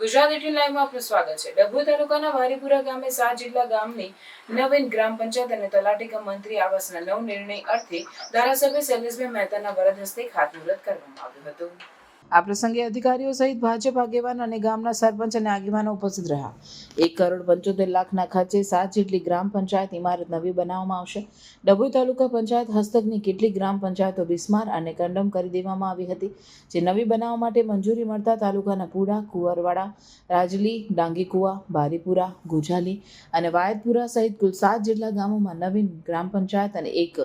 ગુજરાત 18 લાઈવમાં આપનું સ્વાગત છે। ડભોઈ તાલુકાના વારીપુરા ગામે 7 જેટલા ગામની નવીન ગ્રામ પંચાયત અને તલાટી કમ મંત્રી આવાસના નવ નિર્ણય અર્થે ધારાસભ્ય શૈલેષભાઈ મહેતાના વરદ હસ્તે ખાતમુહૂર્ત કરવામાં આવ્યું હતું। આ પ્રસંગે અધિકારીઓ સહિત ભાજપ આગેવાન અને ગામના સરપંચ અને આગેવાનો ઉપસ્થિત રહ્યા। 1,75,00,000ના ખર્ચે 7 જેટલી ગ્રામ પંચાયત ઇમારત નવી બનાવવામાં આવશે। ડભોઈ તાલુકા પંચાયત હસ્તકની કેટલીક ગ્રામ પંચાયતો બિસ્માર અને કંડમ કરી દેવામાં આવી હતી, જે નવી બનાવવા માટે મંજૂરી મળતા તાલુકાના પુડા, કુંવરવાડા, રાજલી, ડાંગીકુવા, બારીપુરા, ગુજાલી અને વાયદપુરા સહિત કુલ 7 જેટલા ગામોમાં નવીન ગ્રામ પંચાયત અને એક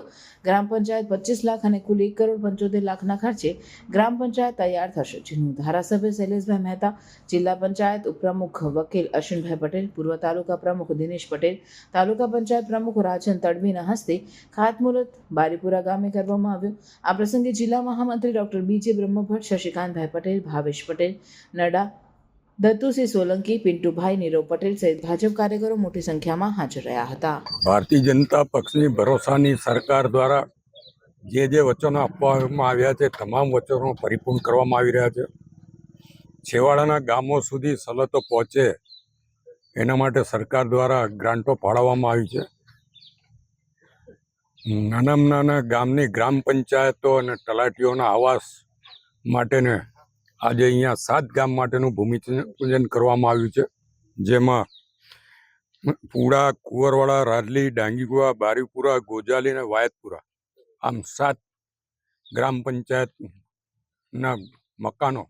ગ્રામ પંચાયત 25 લાખ અને કુલ 1,75,00,000ના ખર્ચે ગ્રામ પંચાયત તૈયાર થશે, જેનું ધારાસભ્ય શૈલેષભાઈ મહેતા, જિલ્લા પંચાયત ઉપપ્રમુખ વકીલ અશ્વિનભાઈ પટેલ, પૂર્વ તાલુકા પ્રમુખ દિનેશ પટેલ, તાલુકા પંચાયત પ્રમુખ રાજન તડવીના હસ્તે ખાતમુહૂર્ત બારીપુરા ગામે કરવામાં આવ્યું। આ પ્રસંગે જિલ્લા મહામંત્રી ડોક્ટર બીજે બ્રહ્મભટ્ટ, શશિકાંતભાઈ પટેલ, ભાવેશ પટેલ, નડા, દત્તુસિંહ સોલંકી, પિન્ટુભાઈ, નીરવ પટેલ સહિત ભાજપ કાર્યકરો મોટી સંખ્યામાં હાજર રહ્યા હતા। ભારતીય જનતા પક્ષની ભરોસાની સરકાર દ્વારા જે વચનો આપવામાં આવ્યા છે, તમામ વચનો પરિપૂર્ણ કરવામાં આવી રહ્યા છે। છેવાડાના ગામો સુધી સવલતો પહોંચે એના માટે સરકાર દ્વારા ગ્રાન્ટો ફાળવવામાં આવી છે। નાનામાં નાના ગામની ગ્રામ પંચાયતો અને તલાટીઓના આવાસ માટેને આજે અહીંયા 7 ગામ માટેનું ભૂમિપૂજન કરવામાં આવ્યું છે, જેમાં પુડા, કુંવરવાડા, રાજલી, ડાંગીકુવા, બારીપુરા, ગોજાલી અને વાયદપુરા આમ 7 ગ્રામ પંચાયતના મકાનો,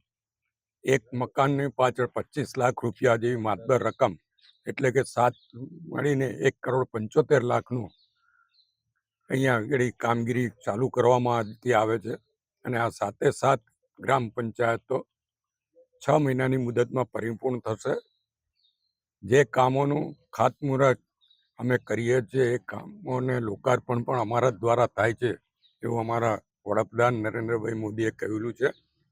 એક મકાનની પાછળ 25 લાખ રૂપિયા જેવી માતબર રકમ, એટલે કે 7 મળીને 1,75,00,000નું અહીંયા આગળ કામગીરી ચાલુ કરવામાં આવે છે। અને આ 7 ગ્રામ પંચાયતો 6 મહિનાની મુદતમાં પરિપૂર્ણ થશે। જે કામોનું ખાતમુહૂર્ત અમે કરીએ છીએ એ કામોને લોકાર્પણ પણ અમારા દ્વારા થાય છે એવું અમારા વડાપ્રધાન નરેન્દ્રભાઈ મોદીએ કહેલું છે।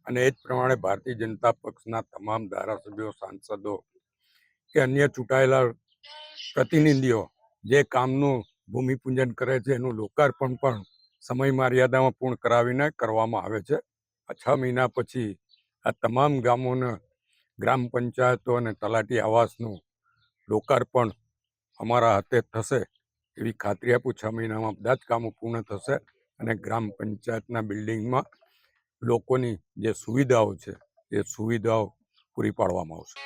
અને એ જ પ્રમાણે ભારતીય જનતા પક્ષના તમામ ધારાસભ્યો, સાંસદો કે અન્ય ચૂંટાયેલા પ્રતિનિધિઓ જે કામનું ભૂમિપૂજન કરે છે એનું લોકાર્પણ પણ સમય મર્યાદામાં પૂર્ણ કરાવીને કરવામાં આવે છે। આ 6 મહિના પછી આ તમામ ગામોના ગ્રામ પંચાયતો અને તલાટી આવાસનું લોકાર્પણ અમારા હાથે થશે એવી ખાતરી આપું। 6 મહિનામાં બધા જ કામો પૂર્ણ થશે અને ગ્રામ પંચાયતના બિલ્ડિંગમાં લોકોની જે સુવિધાઓ છે એ સુવિધાઓ પૂરી પાડવામાં આવશે।